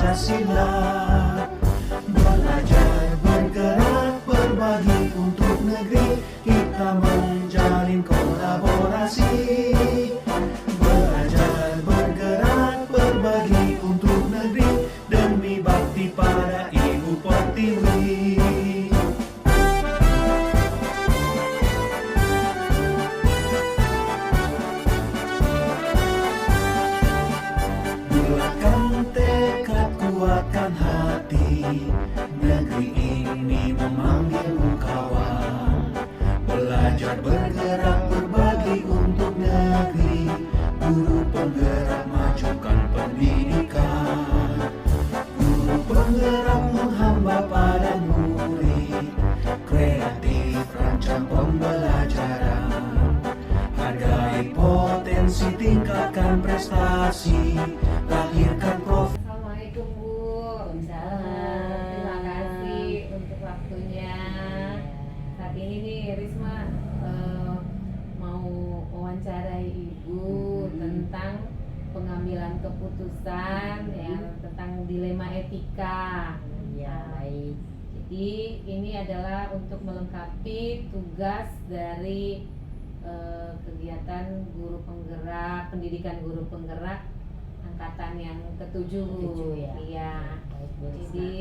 Pancasila. Belajar, bergerak, berbagi untuk negeri, kita menjalin kolaborasi. Belajar, bergerak, berbagi untuk negeri, demi bakti pada Ibu Pertiwi. Bulatkan tekad, kuatkan hati, negeri ini memanggilmu kawan. Belajar, bergerak, berbagi untuk negeri, guru penggerak majukan pendidikan. Guru penggerak menghamba pada murid, kreatif rancang pembelajaran. Hargai potensi, tingkatkan prestasi, lahirkan profesi. Assalamualaikum Bu. Terima kasih untuk waktunya. Saat ini nih Risma mau wawancarai Ibu tentang pengambilan keputusan yang tentang dilema etika. Ya, baik. Jadi ini adalah untuk melengkapi tugas dari kegiatan guru penggerak, pendidikan guru penggerak angkatan yang ketujuh. Ya. Iya. Baik, Bu Risma. Jadi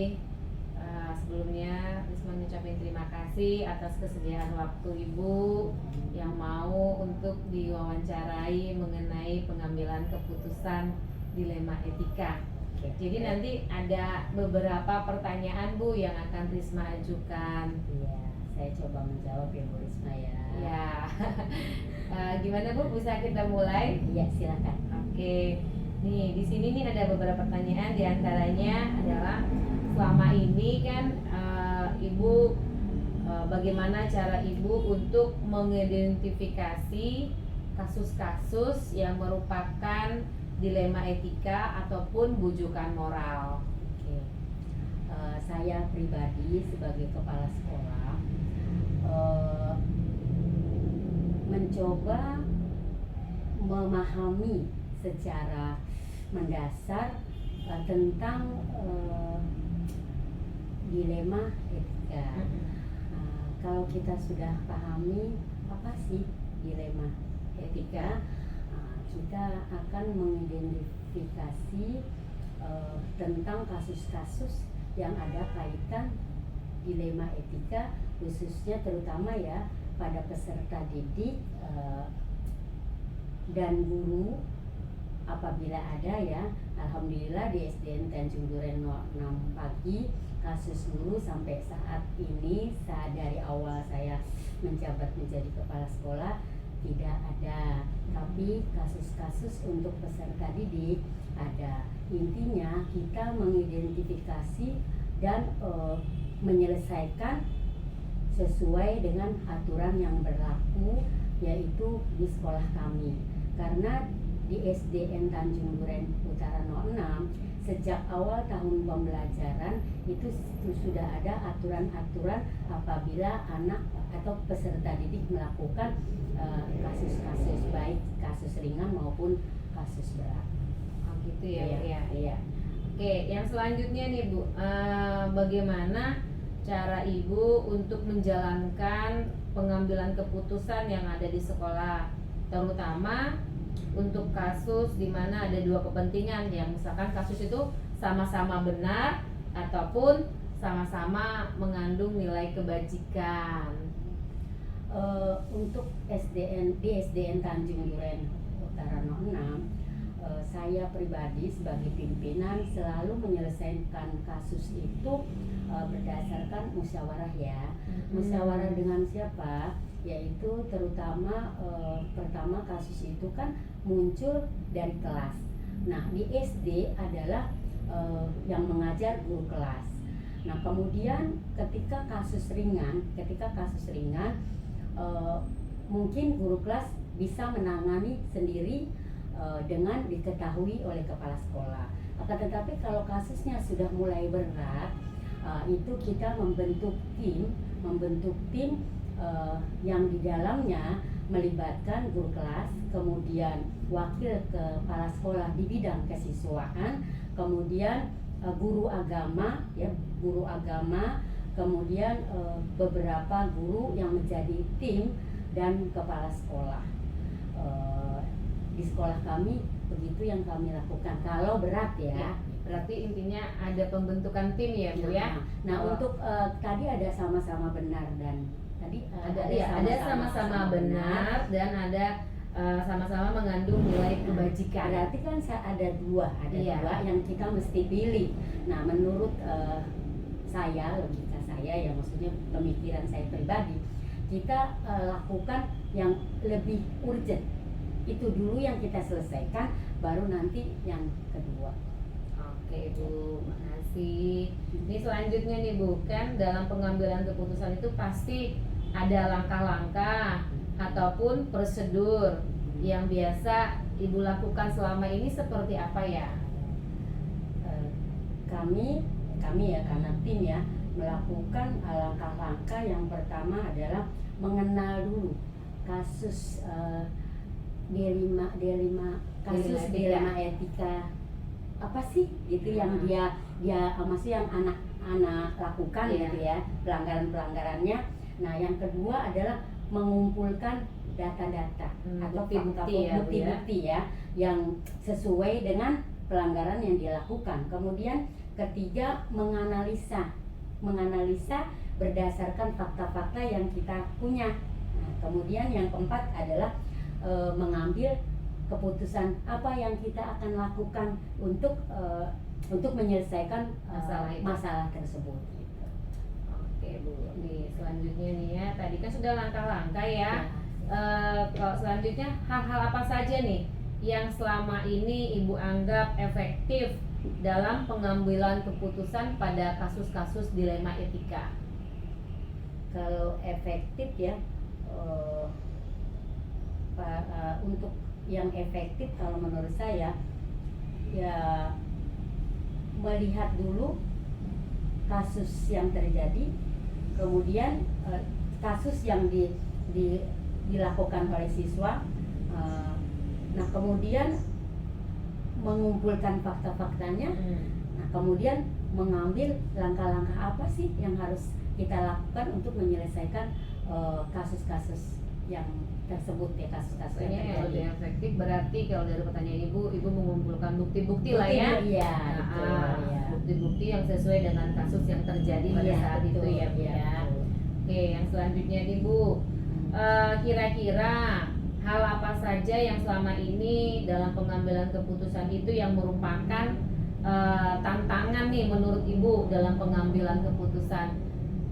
sebelumnya Risma mengucapkan terima kasih atas kesediaan waktu Ibu yang mau untuk diwawancarai mengenai pengambilan keputusan dilema etika. Oke. Jadi nanti ada beberapa pertanyaan Bu yang akan Risma ajukan. Iya, saya coba menjawab ya Bu Risma ya. Ya, gimana Bu? Bisa kita mulai? Iya, silakan. Oke, nih di sini nih ada beberapa pertanyaan. Di antaranya adalah selama ini kan Ibu, bagaimana cara Ibu untuk mengidentifikasi kasus-kasus yang merupakan dilema etika ataupun bujukan moral? Oke. Saya pribadi sebagai kepala sekolah mencoba memahami secara mendasar tentang dilema etika. Kalau kita sudah pahami apa sih dilema etika, kita akan mengidentifikasi tentang kasus-kasus yang ada kaitan dilema etika, khususnya terutama ya pada peserta didik dan guru apabila ada ya. Alhamdulillah di SDN Tanjung Duren 06 pagi kasus guru sampai saat ini, dari awal saya menjabat menjadi kepala sekolah tidak ada, tapi kasus-kasus untuk peserta didik ada. Intinya kita mengidentifikasi dan menyelesaikan sesuai dengan aturan yang berlaku yaitu di sekolah kami. Karena di SDN Tanjung Duren Utara 06 sejak awal tahun pembelajaran itu sudah ada aturan-aturan apabila anak atau peserta didik melakukan kasus-kasus baik kasus ringan maupun kasus berat. Oh gitu ya, Bu ya. Iya. Oke, yang selanjutnya nih Bu, bagaimana cara Ibu untuk menjalankan pengambilan keputusan yang ada di sekolah, terutama untuk kasus di mana ada dua kepentingan, yang misalkan kasus itu sama-sama benar ataupun sama-sama mengandung nilai kebajikan. Untuk di SDN Tanjung Duren Utara 06, saya pribadi sebagai pimpinan selalu menyelesaikan kasus itu berdasarkan musyawarah ya. Musyawarah dengan siapa? Yaitu terutama pertama kasus itu kan muncul dari kelas. Nah di SD adalah yang mengajar guru kelas. Nah kemudian ketika kasus ringan mungkin guru kelas bisa menangani sendiri dengan diketahui oleh kepala sekolah. Akan tetapi kalau kasusnya sudah mulai berat, itu kita membentuk tim yang di dalamnya melibatkan guru kelas, kemudian wakil kepala sekolah di bidang kesiswaan, kemudian guru agama ya, guru agama, kemudian beberapa guru yang menjadi tim dan kepala sekolah. Di sekolah kami begitu yang kami lakukan. Kalau berat ya. Berarti intinya ada pembentukan tim ya Bu ya. Nah untuk tadi ada sama-sama benar dan tadi ada sama-sama benar dan ada sama-sama mengandung nilai kebajikan. Berarti kan ada dua yang kita mesti pilih. Nah menurut logika saya ya, maksudnya pemikiran saya pribadi, kita lakukan yang lebih urgent. Itu dulu yang kita selesaikan, baru nanti yang kedua. Oke Bu, makasih. Ini selanjutnya nih Bu, kan dalam pengambilan keputusan itu pasti ada langkah-langkah ataupun prosedur yang biasa Ibu lakukan selama ini seperti apa ya? Kami ya, karena tim ya, melakukan langkah-langkah. Yang pertama adalah mengenal dulu kasus dilema etika apa sih gitu yang dia maksudnya yang anak-anak lakukan gitu ya, pelanggarannya. Nah yang kedua adalah mengumpulkan data-data atau bukti-bukti ya yang sesuai dengan pelanggaran yang dilakukan. Kemudian ketiga, menganalisa berdasarkan fakta-fakta yang kita punya. Nah, kemudian yang keempat adalah mengambil keputusan apa yang kita akan lakukan untuk menyelesaikan masalah tersebut. Gitu. Oke Bu, nih selanjutnya nih ya, tadi kan sudah langkah-langkah ya. Kalau selanjutnya hal-hal apa saja nih yang selama ini Ibu anggap efektif dalam pengambilan keputusan pada kasus-kasus dilema etika? Kalau efektif ya, untuk yang efektif kalau menurut saya ya melihat dulu kasus yang terjadi, kemudian kasus yang dilakukan oleh siswa, nah kemudian mengumpulkan fakta-faktanya, nah kemudian mengambil langkah-langkah apa sih yang harus kita lakukan untuk menyelesaikan kasus-kasus yang tersebut ya, kasus-kasus yang terjadi. Yang lebih efektif berarti kalau dari pertanyaan Ibu mengumpulkan bukti-bukti lah ya. Iya, bukti-bukti yang sesuai dengan kasus yang terjadi pada saat itu ya Bu ya. Oke, yang selanjutnya nih Bu, kira-kira hal apa saja yang selama ini dalam pengambilan keputusan itu yang merupakan tantangan nih menurut Ibu dalam pengambilan keputusan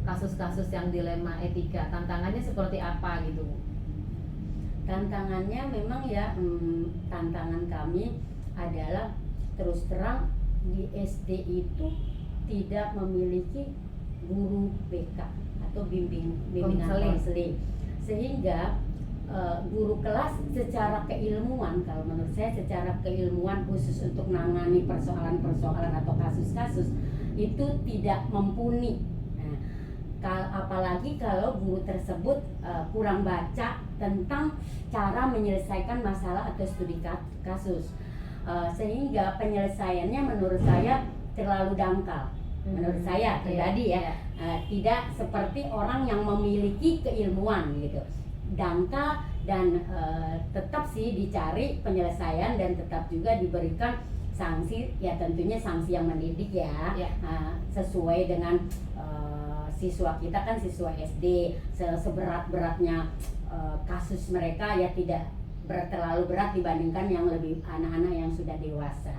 kasus-kasus yang dilema etika? Tantangannya seperti apa gitu Bu? Tantangannya memang ya, tantangan kami adalah terus terang di SD itu tidak memiliki guru BK atau bimbingan konseling, sehingga guru kelas secara keilmuan, kalau menurut saya secara keilmuan khusus untuk menangani persoalan-persoalan atau kasus-kasus itu tidak mumpuni. Apalagi kalau guru tersebut kurang baca tentang cara menyelesaikan masalah atau studi kasus, sehingga penyelesaiannya menurut saya terlalu dangkal. Menurut saya pribadi ya, tidak seperti orang yang memiliki keilmuan gitu, dangkal dan tetap sih dicari penyelesaian dan tetap juga diberikan sanksi ya, tentunya sanksi yang mendidik ya, sesuai dengan siswa kita kan siswa SD, seberat-beratnya kasus mereka ya tidak terlalu berat dibandingkan yang lebih anak-anak yang sudah dewasa.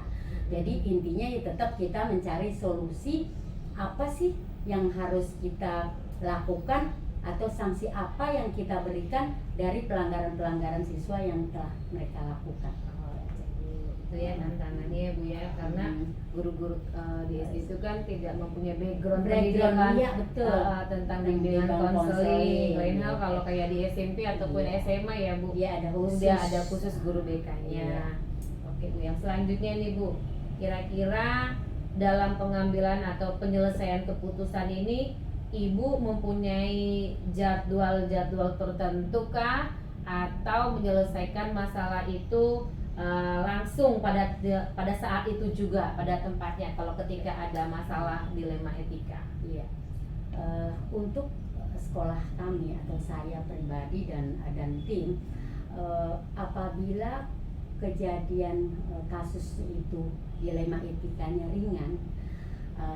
Jadi intinya ya tetap kita mencari solusi apa sih yang harus kita lakukan atau sanksi apa yang kita berikan dari pelanggaran-pelanggaran siswa yang telah mereka lakukan. Itu ya tantangannya ya Bu ya, karena guru-guru di SD itu kan tidak mempunyai background pendidikan ya, betul. Tentang bimbingan konseling. Lain hal kalau kayak di SMP ataupun SMA ya Bu, ada khusus guru BK-nya. Oke Bu, yang selanjutnya nih Bu, kira-kira dalam pengambilan atau penyelesaian keputusan ini Ibu mempunyai jadwal tertentu kah, atau menyelesaikan masalah itu langsung pada saat itu juga pada tempatnya kalau ketika ada masalah dilema etika. Iya. Untuk sekolah kami atau saya pribadi dan tim, apabila kejadian kasus itu dilema etikanya ringan,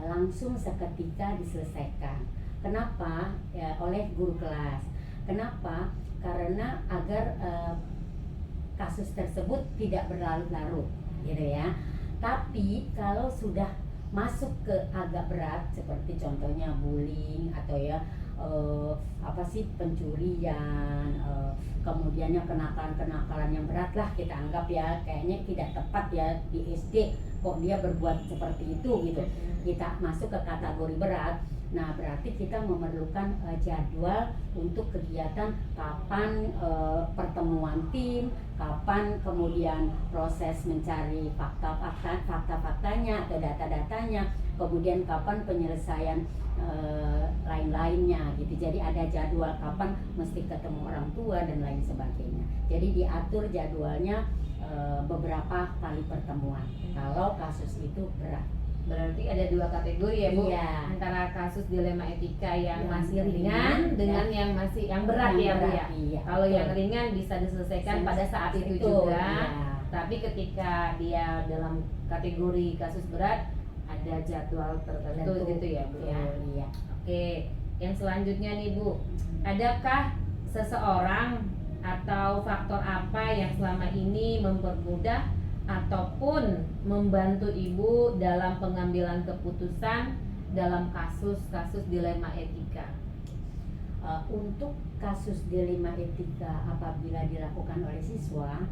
langsung seketika diselesaikan. Kenapa? Ya, oleh guru kelas. Kenapa? Karena agar kasus tersebut tidak berlarut-larut, gitu ya. Tapi kalau sudah masuk ke agak berat, seperti contohnya bullying atau ya pencurian, kemudiannya kenakalan yang berat lah kita anggap ya, kayaknya tidak tepat ya di SD kok dia berbuat seperti itu gitu, kita masuk ke kategori berat. Nah, berarti kita memerlukan jadwal untuk kegiatan, kapan pertemuan tim, kapan kemudian proses mencari fakta-faktanya atau data-datanya, kemudian kapan penyelesaian lain-lainnya gitu. Jadi ada jadwal kapan mesti ketemu orang tua dan lain sebagainya. Jadi diatur jadwalnya beberapa kali pertemuan kalau kasus itu berat. Berarti ada dua kategori ya Bu, iya. Antara kasus dilema etika yang masih ringan ringan dengan yang berat ya Bu ya. Iya, Kalau betul. yang ringan bisa diselesaikan pada saat itu juga, iya. tapi ketika dia dalam kategori kasus berat ada jadwal tertentu gitu ya Bu ya. Iya. Oke, yang selanjutnya nih Bu, adakah seseorang atau faktor apa yang selama ini mempermudah ataupun membantu Ibu dalam pengambilan keputusan dalam kasus-kasus dilema etika? Untuk kasus dilema etika apabila dilakukan oleh siswa,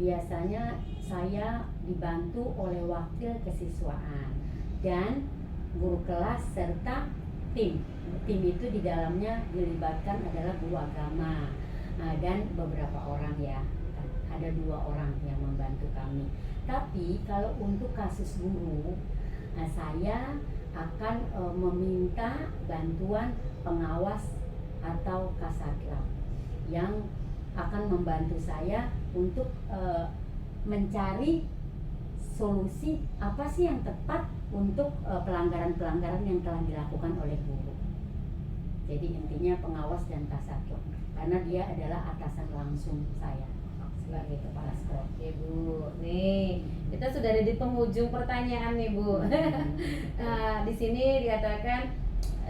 biasanya saya dibantu oleh wakil kesiswaan dan guru kelas serta tim. Tim itu di dalamnya dilibatkan adalah guru agama dan beberapa orang ya. Ada 2 orang yang membantu kami. Tapi kalau untuk kasus guru, saya akan meminta bantuan pengawas atau kasatlam yang akan membantu saya untuk mencari solusi apa sih yang tepat untuk pelanggaran-pelanggaran yang telah dilakukan oleh guru. Jadi intinya pengawas dan kasatlam, karena dia adalah atasan langsung saya sebagai kepala sekolah. Oke Bu, nih kita sudah ada di penghujung pertanyaan nih Bu. Di sini dikatakan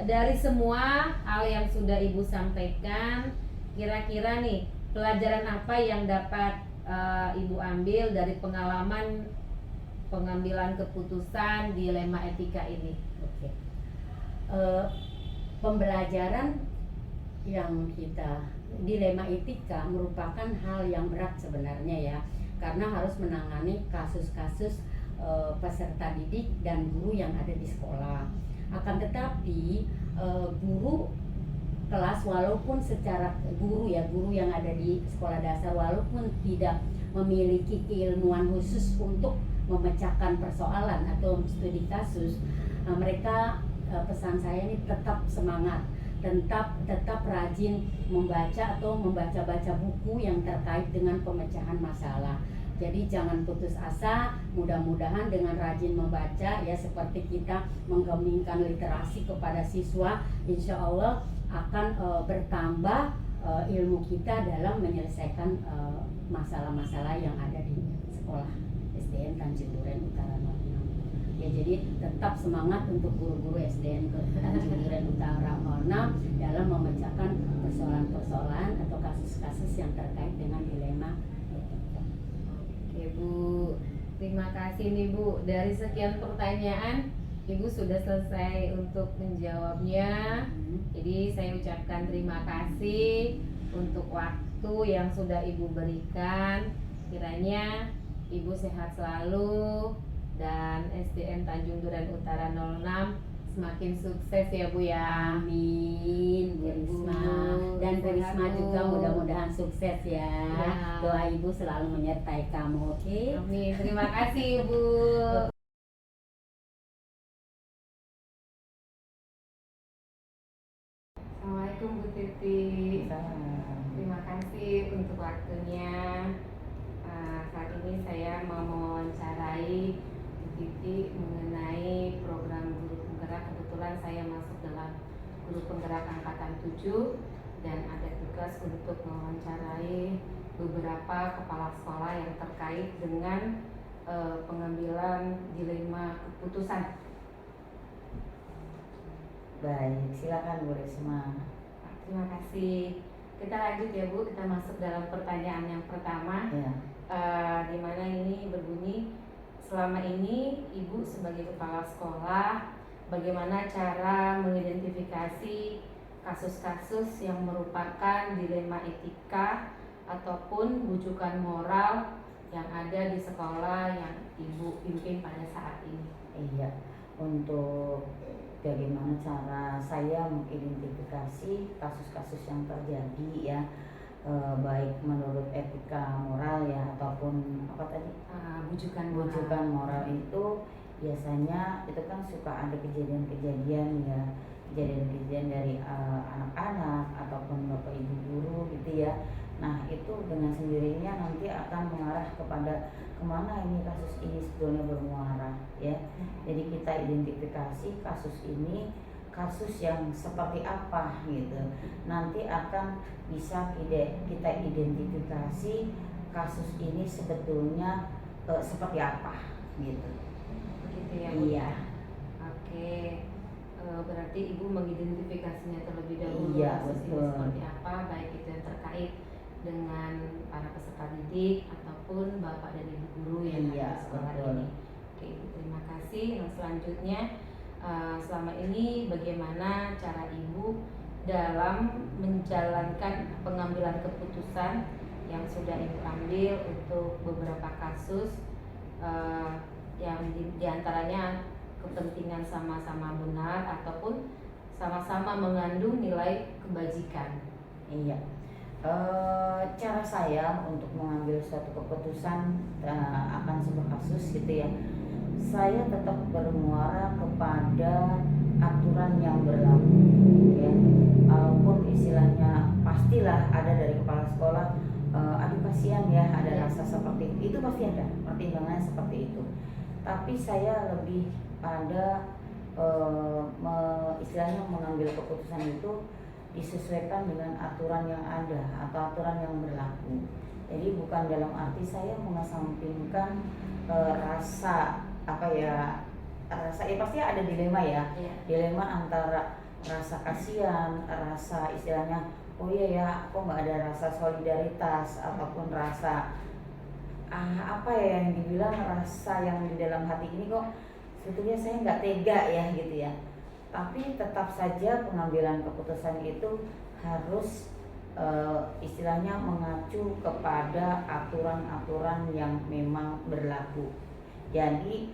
dari semua hal yang sudah Ibu sampaikan, kira-kira nih pelajaran apa yang dapat Ibu ambil dari pengalaman pengambilan keputusan dilema etika ini? Oke. Pembelajaran yang kita dilema etika merupakan hal yang berat sebenarnya ya, karena harus menangani kasus-kasus peserta didik dan guru yang ada di sekolah. Akan tetapi guru kelas walaupun secara guru yang ada di sekolah dasar walaupun tidak memiliki keilmuan khusus untuk memecahkan persoalan atau studi kasus, mereka pesan saya ini tetap semangat, tetap rajin membaca atau membaca-baca buku yang terkait dengan pemecahan masalah. Jadi jangan putus asa, mudah-mudahan dengan rajin membaca ya, seperti kita menggemingkan literasi kepada siswa, insya Allah akan bertambah ilmu kita dalam menyelesaikan masalah-masalah yang ada di sekolah SDN Tanjung Duren Utara 06. Ya, jadi tetap semangat untuk guru-guru SDN Tanjung Duren Utara 06 dalam memecahkan persoalan-persoalan atau kasus-kasus yang terkait dengan dilema etika. Oke Bu, terima kasih nih Bu. Dari sekian pertanyaan, Ibu sudah selesai untuk menjawabnya. Jadi saya ucapkan terima kasih untuk waktu yang sudah Ibu berikan. Kiranya Ibu sehat selalu dan SDN Tanjung Duren Utara 06 semakin sukses ya Bu ya. Amin Bu Risma. Dan Bu Risma juga mudah-mudahan sukses ya. Doa Ibu selalu menyertai kamu, oke? Amin. Terima kasih Bu. Assalamualaikum Bu Titi. Terima kasih untuk waktunya. Saat ini saya mau mewawancarai Bu Titi mengenai program guru penggerak. Kebetulan saya masuk dalam guru penggerak angkatan 7 dan ada tugas untuk mewawancarai beberapa kepala sekolah yang terkait dengan pengambilan dilema keputusan. Baik, silakan Bu Risma. Terima kasih. Kita lanjut ya Bu, kita masuk dalam pertanyaan yang pertama. Ya. Di mana ini berbunyi, selama ini Ibu sebagai kepala sekolah, bagaimana cara mengidentifikasi kasus-kasus yang merupakan dilema etika ataupun bujukan moral yang ada di sekolah yang Ibu pimpin pada saat ini? Iya, untuk bagaimana cara saya mengidentifikasi kasus-kasus yang terjadi ya, baik menurut etika moral ya ataupun apa tadi, bujukan moral itu biasanya itu kan suka ada kejadian-kejadian ya, kejadian-kejadian dari anak-anak ataupun bapak ibu guru gitu ya. Nah itu dengan sendirinya nanti akan mengarah kepada kemana ini kasus ini sebetulnya bermuara ya. Jadi kita identifikasi kasus ini kasus yang seperti apa gitu. Nanti akan bisa kita identifikasi kasus ini sebetulnya seperti apa gitu. Begitu ya Bu? Iya. Oke. Berarti Ibu mengidentifikasinya terlebih dahulu Iya, kasus ini betul. seperti apa, baik itu yang terkait dengan para peserta didik ataupun bapak dan ibu guru yang ada Iya, di sekolah betul. ini. Oke, Ibu, terima kasih. Yang selanjutnya, selama ini bagaimana cara Ibu dalam menjalankan pengambilan keputusan yang sudah Ibu ambil untuk beberapa kasus yang diantaranya kepentingan sama-sama benar ataupun sama-sama mengandung nilai kebajikan? Iya. Cara saya untuk mengambil suatu keputusan akan sebuah kasus gitu ya, saya tetap bermuara kepada aturan yang berlaku ya. Walaupun istilahnya pastilah ada dari kepala sekolah, aduh kasihan ya ada rasa seperti itu pasti ada pertimbangannya seperti itu. Tapi saya lebih pada istilahnya mengambil keputusan itu disesuaikan dengan aturan yang ada atau aturan yang berlaku. Jadi bukan dalam arti saya mengesampingkan rasa pasti ada dilema ya. Dilema antara rasa kasihan, rasa istilahnya oh iya ya kok nggak ada rasa solidaritas ataupun rasa yang dibilang rasa yang di dalam hati ini kok sebetulnya saya nggak tega ya gitu ya. Tapi tetap saja pengambilan keputusan itu harus istilahnya mengacu kepada aturan-aturan yang memang berlaku. Jadi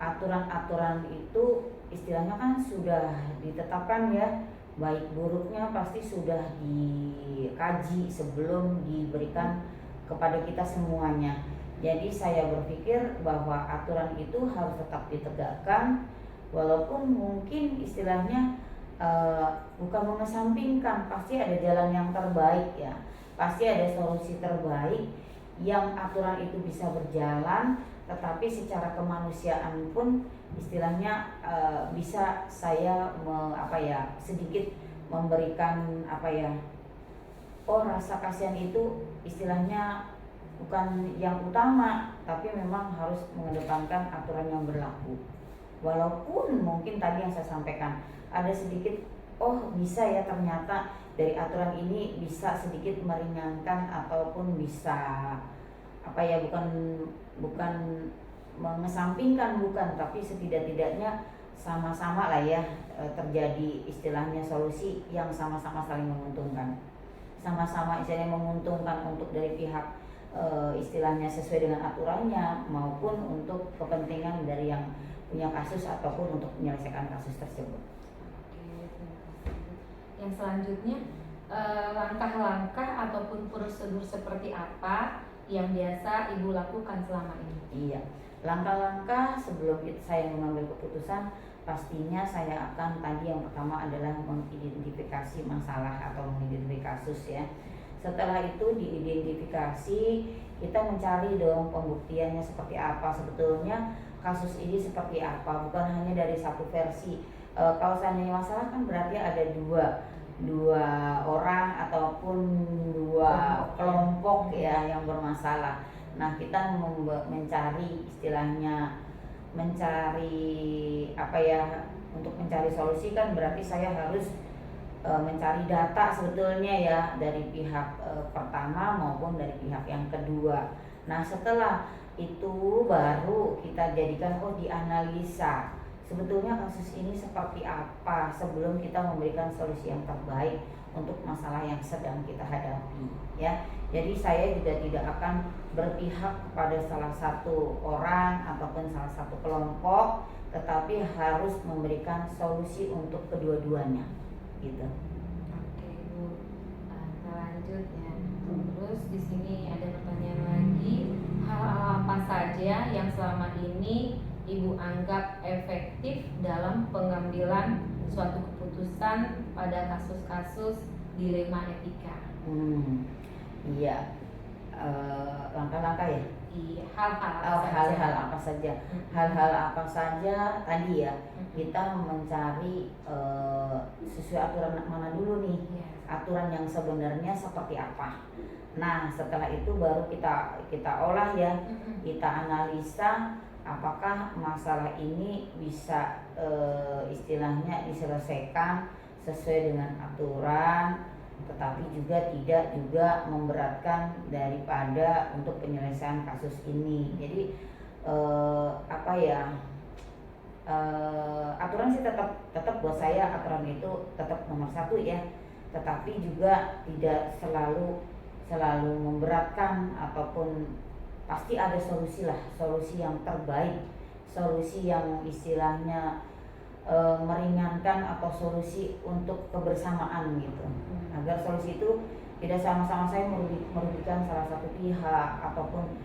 aturan-aturan itu istilahnya kan sudah ditetapkan ya, baik buruknya pasti sudah dikaji sebelum diberikan kepada kita semuanya. Jadi saya berpikir bahwa aturan itu harus tetap ditegakkan. Walaupun mungkin istilahnya bukan mengesampingkan, pasti ada jalan yang terbaik ya, pasti ada solusi terbaik yang aturan itu bisa berjalan, tetapi secara kemanusiaan pun istilahnya bisa saya sedikit memberikan rasa kasihan itu istilahnya bukan yang utama, tapi memang harus mengedepankan aturan yang berlaku. Walaupun mungkin tadi yang saya sampaikan ada sedikit bisa ya ternyata dari aturan ini bisa sedikit meringankan ataupun bisa bukan mengesampingkan tapi setidak-tidaknya sama-sama lah ya terjadi istilahnya solusi yang sama-sama saling menguntungkan, sama-sama istilahnya menguntungkan untuk dari pihak istilahnya sesuai dengan aturannya maupun untuk kepentingan dari yang punya kasus ataupun untuk menyelesaikan kasus tersebut. Oke, terima kasih. Yang selanjutnya, langkah-langkah ataupun prosedur seperti apa yang biasa Ibu lakukan selama ini? Iya, langkah-langkah sebelum saya mengambil keputusan, pastinya saya akan tadi yang pertama adalah mengidentifikasi masalah atau mengidentifikasi kasus ya. Setelah itu diidentifikasi, kita mencari dong pembuktiannya seperti apa, sebetulnya kasus ini seperti apa, bukan hanya dari satu versi. Kalau seandainya masalah kan berarti ada dua orang ataupun dua kelompok ya yang bermasalah. Nah, kita mencari istilahnya untuk mencari solusi kan berarti saya harus mencari data sebetulnya ya dari pihak pertama maupun dari pihak yang kedua. Nah, setelah itu baru kita jadikan dianalisa sebetulnya kasus ini seperti apa sebelum kita memberikan solusi yang terbaik untuk masalah yang sedang kita hadapi ya. Jadi saya juga tidak akan berpihak kepada salah satu orang ataupun salah satu kelompok, tetapi harus memberikan solusi untuk kedua-duanya gitu. Oke Bu, kita lanjut ya. Terus di sini ada pertanyaan lagi, hal apa saja yang selama ini Ibu anggap efektif dalam pengambilan suatu keputusan pada kasus-kasus dilema etika? Iya, langkah-langkah ya. Di hal-hal Hal-hal apa saja? Hal-hal apa saja tadi ya. Kita mencari sesuai aturan mana dulu nih, aturan yang sebenarnya seperti apa. Nah, setelah itu baru kita olah ya, kita analisa apakah masalah ini bisa istilahnya diselesaikan sesuai dengan aturan, tetapi juga tidak juga memberatkan daripada untuk penyelesaian kasus ini. Jadi aturan sih tetap buat saya aturan itu tetap nomor satu ya, tetapi juga tidak selalu memberatkan ataupun pasti ada solusi lah, solusi yang terbaik, solusi yang istilahnya meringankan atau solusi untuk kebersamaan gitu, agar solusi itu tidak sama-sama saya merugikan salah satu pihak ataupun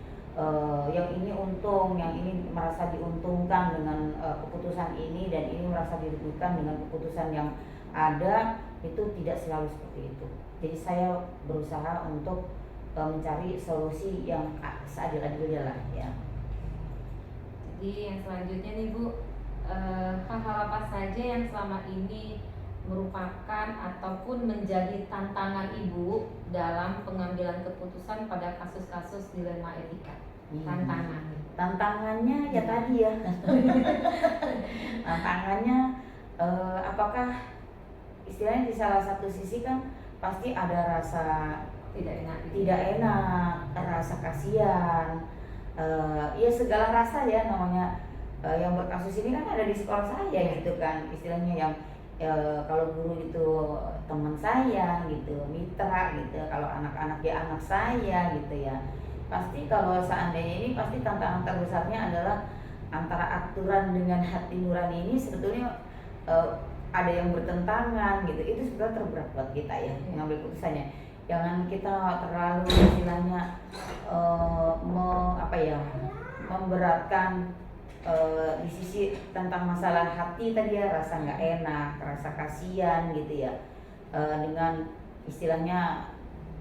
yang ini untung, yang ini merasa diuntungkan dengan keputusan ini dan ini merasa dirugikan dengan keputusan yang ada. Itu tidak selalu seperti itu. Jadi saya berusaha untuk mencari solusi yang seadil-adilnya lah ya. Jadi yang selanjutnya nih Bu, hal-hal apa saja yang selama ini merupakan ataupun menjadi tantangan Ibu dalam pengambilan keputusan pada kasus-kasus dilema etika? Tantangannya ya tadi ya. Tantangannya apakah istilahnya di salah satu sisi kan pasti ada rasa tidak enak, rasa kasihan, ya segala rasa ya namanya. Yang berkasus ini kan ada di sekolah saya gitu kan, istilahnya yang kalau guru itu teman saya gitu, mitra gitu, kalau anak-anak ya anak saya gitu ya. Pasti kalau seandainya ini pasti tantangan terbesarnya adalah antara aturan dengan hati nurani ini sebetulnya ada yang bertentangan gitu. Itu sebenarnya terberat buat kita ya mengambil keputusannya. Jangan kita terlalu istilahnya memberatkan di sisi tentang masalah hati tadi ya, rasa nggak enak, rasa kasihan gitu ya, dengan istilahnya,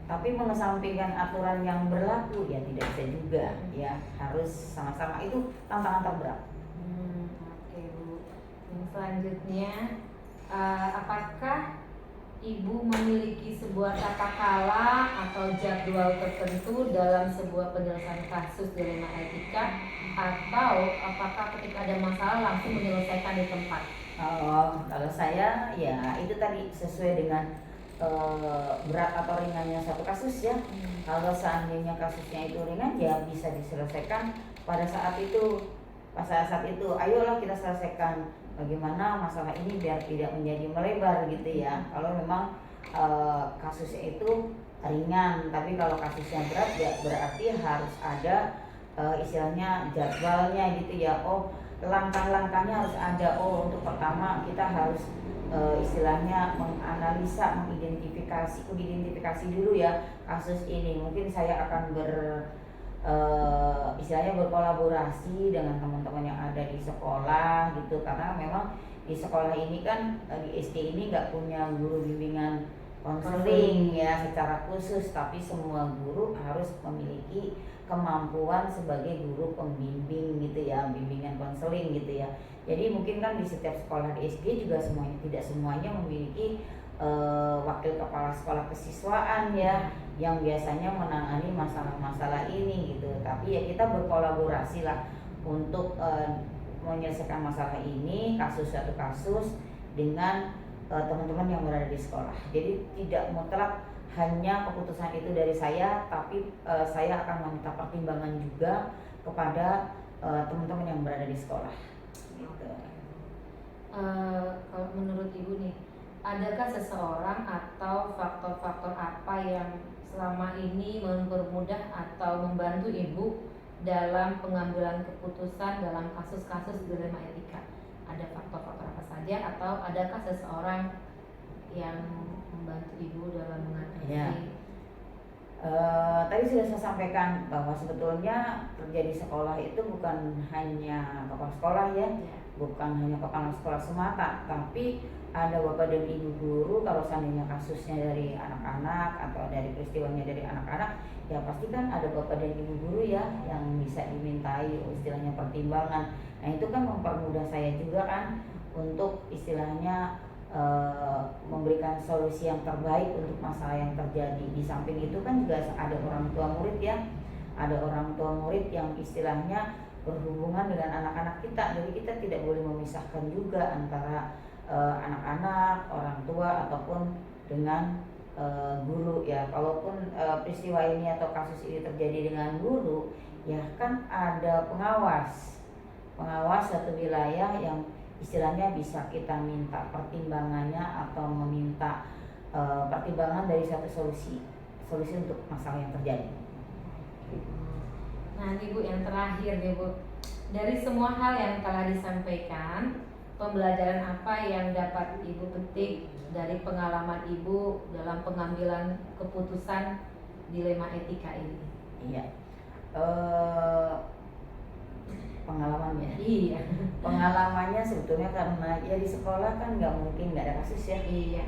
tapi mengesampingkan aturan yang berlaku ya tidak bisa juga ya, harus sama-sama, itu tantangan terberat. Oke Bu, yang selanjutnya apakah Ibu memiliki sebuah tata kala atau jadwal tertentu dalam sebuah penyelesaian kasus dilema etika, atau apakah ketika ada masalah langsung menyelesaikan di tempat? Kalau saya ya itu tadi sesuai dengan berat atau ringannya satu kasus ya. Kalau seandainya kasusnya itu ringan ya bisa diselesaikan pada saat itu. Ayolah kita selesaikan bagaimana masalah ini biar tidak menjadi melebar gitu ya. Kalau memang kasusnya itu ringan, tapi kalau kasusnya berat ya berarti harus ada istilahnya jadwalnya gitu ya. Langkah-langkahnya harus ada. Untuk pertama kita harus istilahnya menganalisa, mengidentifikasi dulu ya kasus ini. Mungkin saya akan istilahnya berkolaborasi dengan teman-teman yang ada di sekolah gitu, karena memang di sekolah ini kan di SD ini nggak punya guru bimbingan konseling ya secara khusus, tapi semua guru harus memiliki kemampuan sebagai guru pembimbing gitu ya, bimbingan konseling gitu ya. Jadi mungkin kan di setiap sekolah di SD juga semuanya tidak semuanya memiliki wakil kepala sekolah kesiswaan ya, yang biasanya menangani masalah-masalah ini gitu. Tapi ya kita berkolaborasi lah untuk menyelesaikan masalah ini, satu kasus dengan teman-teman yang berada di sekolah. Jadi tidak mutlak hanya keputusan itu dari saya, tapi saya akan meminta pertimbangan juga kepada teman-teman yang berada di sekolah. Gitu. Kalau menurut Ibu nih, adakah seseorang atau faktor-faktor apa yang selama ini mempermudah atau membantu Ibu dalam pengambilan keputusan dalam kasus-kasus dilema etika? Ada faktor-faktor apa saja, atau adakah seseorang yang membantu Ibu dalam mengatasi? Ya. Tadi sudah saya sampaikan bahwa sebetulnya kerja di sekolah itu bukan hanya kepala sekolah ya, bukan hanya kepala sekolah semata, tapi ada bapak dan ibu guru. Kalau seandainya kasusnya dari anak-anak atau dari peristiwanya dari anak-anak, ya pasti kan ada bapak dan ibu guru ya yang bisa dimintai istilahnya pertimbangan. Nah itu kan mempermudah saya juga kan untuk istilahnya memberikan solusi yang terbaik untuk masalah yang terjadi. Di samping itu kan juga ada orang tua murid ya, ada orang tua murid yang istilahnya berhubungan dengan anak-anak kita. Jadi kita tidak boleh memisahkan juga antara anak-anak, orang tua ataupun dengan guru ya. Kalaupun peristiwa ini atau kasus ini terjadi dengan guru, ya kan ada pengawas satu wilayah yang istilahnya bisa kita minta pertimbangannya atau meminta pertimbangan dari satu solusi untuk masalah yang terjadi. Nah, Ibu, yang terakhir nih Bu, dari semua hal yang telah disampaikan, pembelajaran apa yang dapat Ibu petik dari pengalaman Ibu dalam pengambilan keputusan dilema etika ini? Iya. Pengalamannya. Iya. Pengalamannya sebetulnya karena ya di sekolah kan nggak mungkin nggak ada kasus ya. Iya.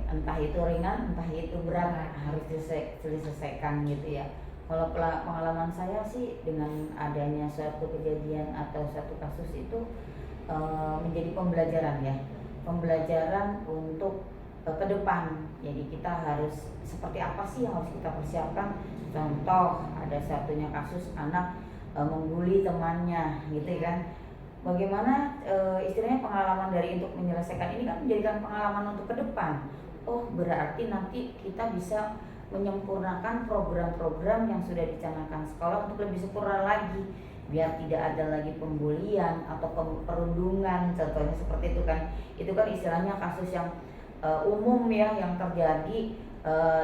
Entah itu ringan, entah itu berat, harus diselesaikan gitu ya. Kalau pengalaman saya sih dengan adanya suatu kejadian atau suatu kasus itu menjadi pembelajaran ya, pembelajaran untuk ke depan. Jadi kita harus seperti apa sih yang harus kita persiapkan. Contoh ada satunya kasus anak membuli temannya gitu kan. Bagaimana istilahnya pengalaman dari untuk menyelesaikan ini kan menjadikan pengalaman untuk ke depan. Oh berarti nanti kita bisa menyempurnakan program-program yang sudah dicanangkan sekolah untuk lebih sempurna lagi, biar tidak ada lagi pembulian atau perundungan, contohnya seperti itu kan. Itu kan istilahnya kasus yang umum ya yang terjadi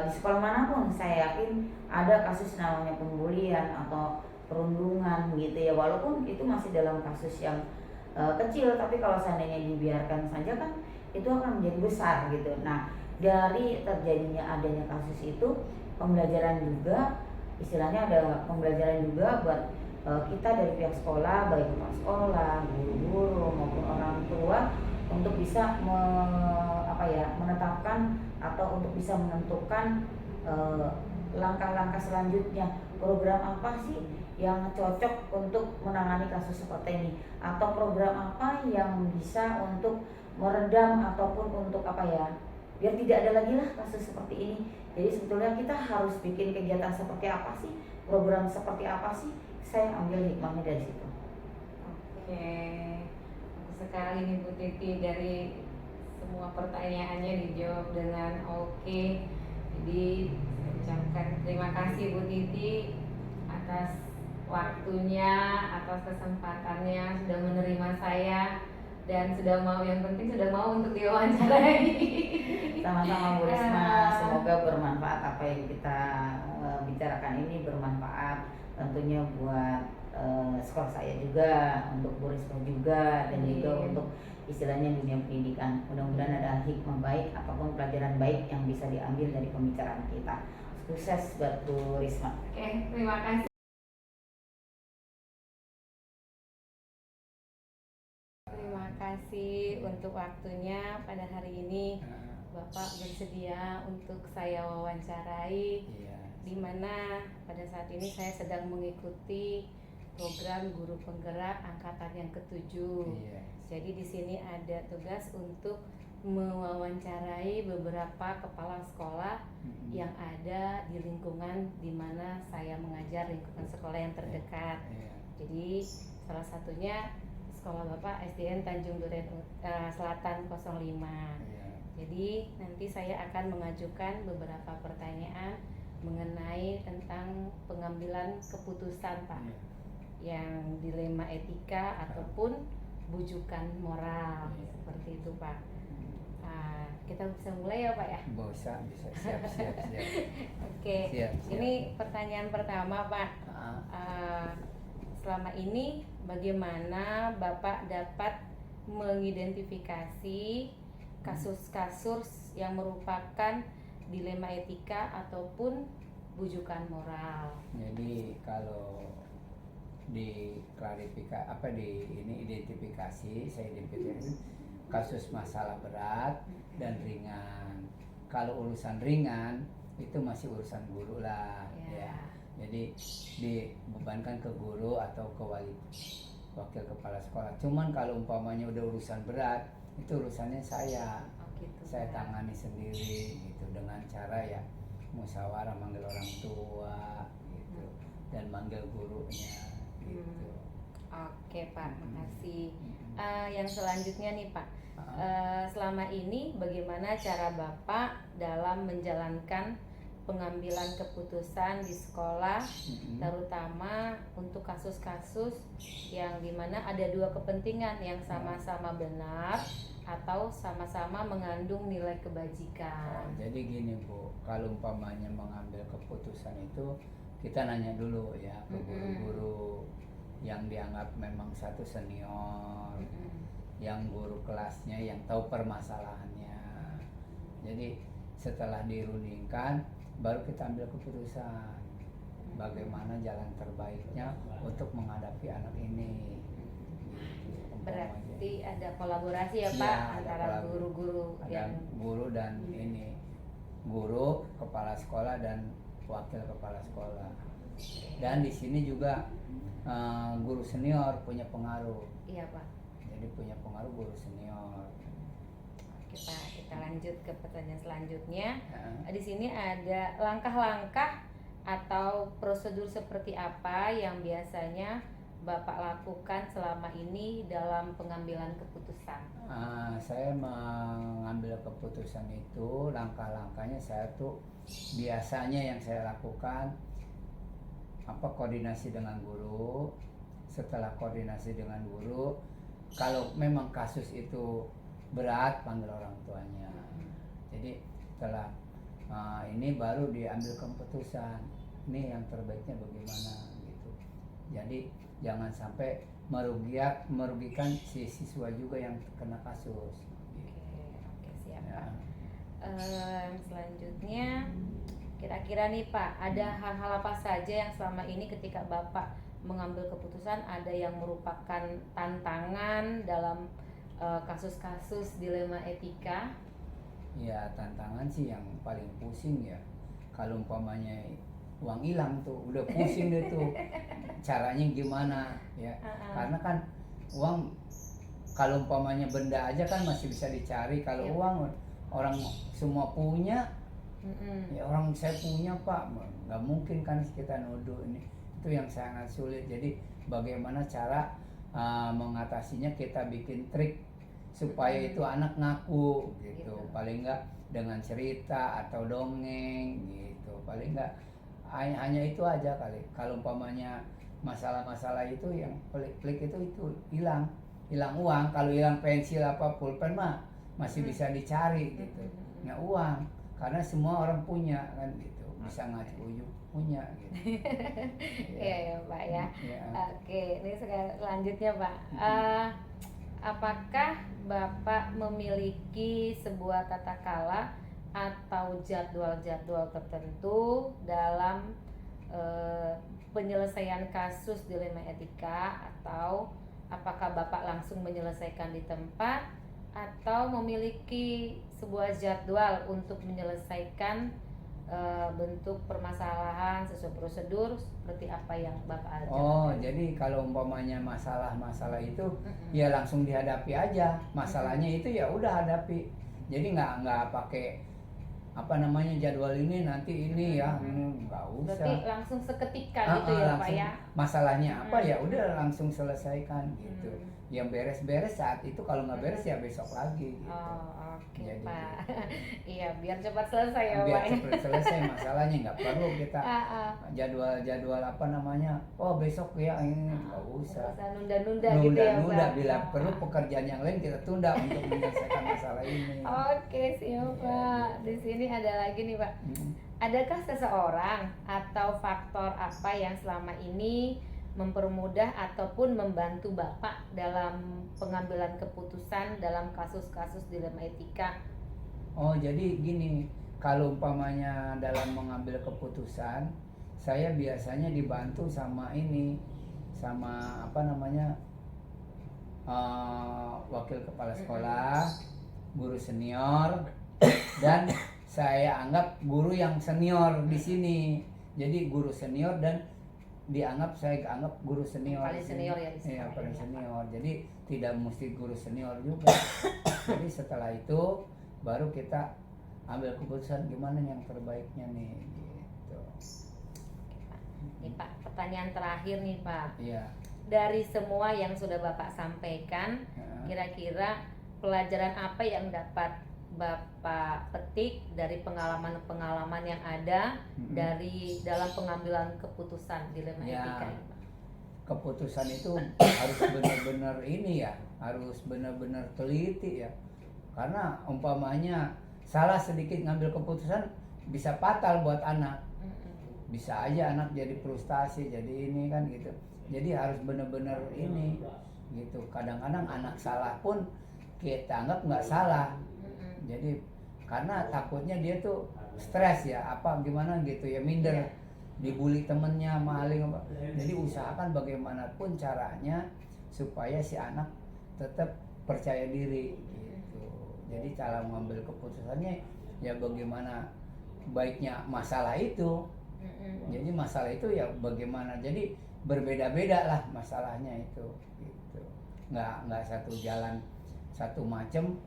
di sekolah manapun. Saya yakin ada kasus namanya pembulian atau perundungan gitu ya, walaupun itu masih dalam kasus yang kecil, tapi kalau seandainya dibiarkan saja kan itu akan menjadi besar gitu. Nah dari terjadinya adanya kasus itu pembelajaran juga, istilahnya ada pembelajaran juga buat kita dari pihak sekolah, baik kepala sekolah, guru-guru maupun orang tua, untuk bisa menetapkan atau untuk bisa menentukan langkah-langkah selanjutnya, program apa sih yang cocok untuk menangani kasus seperti ini, atau program apa yang bisa untuk meredam ataupun untuk biar tidak ada lagi lah kasus seperti ini. Jadi sebetulnya kita harus bikin kegiatan seperti apa sih, program seperti apa sih, saya ambil hikmahnya dari situ. Oke, bagus sekali nih Bu Titi, dari semua pertanyaannya dijawab dengan oke. Jadi saya ucapkan terima kasih Bu Titi atas waktunya, atas kesempatannya, sudah menerima saya dan sudah mau, yang penting sudah mau untuk diwawancarai. Sama-sama Bu Risma, semoga bermanfaat apa yang kita bicarakan ini, bermanfaat tentunya buat sekolah saya juga, untuk Bu Risma juga, dan juga untuk istilahnya dunia pendidikan. Mudah-mudahan ada hikmah baik ataupun pelajaran baik yang bisa diambil dari pembicaraan kita. Sukses buat Bu Risma. Oke, terima kasih. Terima kasih untuk waktunya pada hari ini. Bapak bersedia untuk saya wawancarai, Iya. di mana pada saat ini saya sedang mengikuti program guru penggerak angkatan yang ke-7. Iya. Jadi di sini ada tugas untuk mewawancarai beberapa kepala sekolah yang ada di lingkungan di mana saya mengajar, lingkungan sekolah yang terdekat. Iya. Jadi salah satunya sekolah Bapak SDN Tanjung Duren Selatan 05. Iya. Jadi nanti saya akan mengajukan beberapa pertanyaan mengenai tentang pengambilan keputusan, Pak, Iya. yang dilema etika ataupun bujukan moral, Iya. seperti itu, Pak. Kita bisa mulai ya, Pak ya? Bisa siap. Oke. Siap. Ini pertanyaan pertama, Pak. Selama ini bagaimana Bapak dapat mengidentifikasi kasus-kasus yang merupakan dilema etika ataupun bujukan moral? Jadi kalau identifikasi, saya identifikasi kasus masalah berat dan ringan. Kalau urusan ringan itu masih urusan guru lah, ya. Jadi dibebankan ke guru atau ke wakil kepala sekolah. Cuman kalau umpamanya udah urusan berat, itu urusannya saya. Gitu, Saya Pak. tangani sendiri gitu dengan cara ya musyawarah, manggil orang tua gitu dan manggil gurunya gitu. Oke, Pak, makasih. Hmm. Yang selanjutnya nih, Pak, selama ini bagaimana cara Bapak dalam menjalankan pengambilan keputusan di sekolah, terutama untuk kasus-kasus yang dimana ada dua kepentingan yang sama-sama benar atau sama-sama mengandung nilai kebajikan? Jadi gini Bu, kalau umpamanya mengambil keputusan itu kita nanya dulu ya ke guru-guru yang dianggap memang satu senior, yang guru kelasnya yang tahu permasalahannya. Jadi setelah dirundingkan baru kita ambil keputusan bagaimana jalan terbaiknya untuk menghadapi anak ini. Berarti ada kolaborasi ya, Iya, Pak, ada antara guru-guru ada guru dan ini guru, kepala sekolah dan wakil kepala sekolah. Dan di sini juga guru senior punya pengaruh. Iya, Pak. Jadi punya pengaruh guru senior. Oke, Pak, kita lanjut ke pertanyaan selanjutnya. Ya. Di sini ada langkah-langkah atau prosedur seperti apa yang biasanya Bapak lakukan selama ini dalam pengambilan keputusan? Saya mengambil keputusan itu, langkah-langkahnya saya tuh biasanya yang saya lakukan koordinasi dengan guru. Setelah koordinasi dengan guru, kalau memang kasus itu berat, panggil orang tuanya. Jadi setelah ini baru diambil keputusan, ini yang terbaiknya bagaimana gitu. Jadi jangan sampai merugikan si siswa juga yang kena kasus. Oke, siap, Ya. Pak. Selanjutnya, kira-kira nih, Pak, ada hal-hal apa saja yang selama ini ketika Bapak mengambil keputusan ada yang merupakan tantangan dalam kasus-kasus dilema etika? Ya, tantangan sih yang paling pusing ya. Kalau umpamanya uang hilang tuh udah pusing deh tuh. Caranya gimana ya? Karena kan uang kalau umpamanya benda aja kan masih bisa dicari. Kalau uang orang semua punya, ya orang saya punya Pak, nggak mungkin kan kita nuduh ini. Itu yang sangat sulit. Jadi bagaimana cara mengatasinya, kita bikin trik supaya itu anak ngaku gitu. Paling enggak dengan cerita atau dongeng gitu. Paling enggak hanya itu aja kali. Kalau umpamanya masalah-masalah itu yang pelik-pelik itu hilang uang. Kalau hilang pensil apa pulpen mah masih bisa dicari gitu. Nah uang karena semua orang punya kan gitu, bisa ngacu punya gitu. Iya ya, Pak ya. Ya. Oke, ini selanjutnya, Pak. Apakah Bapak memiliki sebuah tata kala atau jadwal-jadwal tertentu dalam penyelesaian kasus dilema etika, atau apakah Bapak langsung menyelesaikan di tempat atau memiliki sebuah jadwal untuk menyelesaikan bentuk permasalahan sesuai prosedur seperti apa yang Bapak ajarkan? Oh, jadi kalau umpamanya masalah-masalah itu ya langsung dihadapi aja. Masalahnya itu ya udah hadapi. Jadi nggak pakai apa namanya jadwal ini nanti ini ya, nggak usah. Berarti langsung seketika gitu ya Pak langsung ya? masalahnya apa ya udah langsung selesaikan gitu. Yang beres-beres saat itu, kalau nggak beres ya besok lagi gitu. Oh, oke Jadi, Pak. Iya, biar cepat selesai ya biar Pak. cepat selesai masalahnya, nggak perlu kita jadwal apa namanya, oh besok ya ini nggak usah. Nunda-nunda gitu ya Nunda Pak. bila perlu pekerjaan yang lain kita tunda untuk menyelesaikan masalah ini. Oke, siap Pak. Di sini ada lagi nih Pak. Adakah seseorang atau faktor apa yang selama ini mempermudah ataupun membantu Bapak dalam pengambilan keputusan dalam kasus-kasus dilema etika? Oh, jadi gini, kalau umpamanya dalam mengambil keputusan, saya biasanya dibantu sama ini, sama apa namanya, wakil kepala sekolah, guru senior, dan saya anggap guru yang senior di sini. Jadi guru senior dan saya anggap guru senior. Paling senior ya di sini. Iya, paling senior. Jadi tidak mesti guru senior juga. Jadi setelah itu baru kita ambil keputusan gimana yang terbaiknya nih gitu. Nih Pak, pertanyaan terakhir nih Pak. Iya. Dari semua yang sudah Bapak sampaikan, kira-kira pelajaran apa yang dapat Bapak petik dari pengalaman-pengalaman yang ada dari dalam pengambilan keputusan dilema etika ini, Pak? Keputusan itu harus benar-benar ini ya, harus benar-benar teliti ya. Karena umpamanya salah sedikit ngambil keputusan bisa fatal buat anak. Bisa aja anak jadi frustasi, jadi ini kan gitu. Jadi harus benar-benar ini gitu. Kadang-kadang anak salah pun kita anggap nggak salah. Jadi karena takutnya dia tuh stres ya, apa gimana gitu ya, minder, dibully temennya, maling apa. Jadi usahakan bagaimanapun caranya supaya si anak tetap percaya diri gitu. Jadi cara mengambil keputusannya ya bagaimana baiknya masalah itu. Jadi masalah itu ya bagaimana, jadi berbeda-beda lah masalahnya itu gitu. Nggak satu jalan satu macam,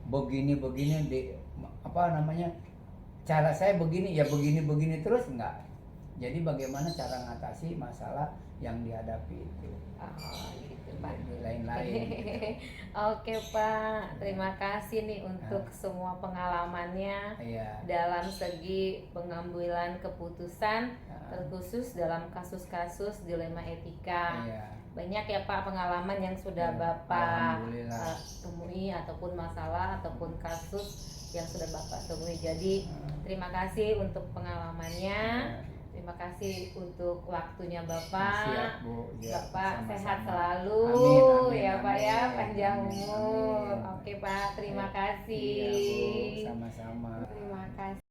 begini di apa namanya, cara saya begini ya begini terus, enggak. Jadi bagaimana cara ngatasi masalah yang dihadapi itu. Oh, gitu Pak. Lain-lain. Oke Pak, terima kasih nih untuk semua pengalamannya dalam segi pengambilan keputusan, terkhusus dalam kasus-kasus dilema etika. Banyak ya Pak pengalaman yang sudah Bapak temui ataupun masalah ataupun kasus yang sudah Bapak temui. Jadi terima kasih untuk pengalamannya. Terima kasih untuk waktunya Bapak. Siap, Bu. Ya, Bapak sama-sama. sehat selalu. Amin, ya Pak ya, amin, panjang amin, umur. amin. Oke Pak, terima kasih. Iya, Bu, sama-sama. Terima kasih.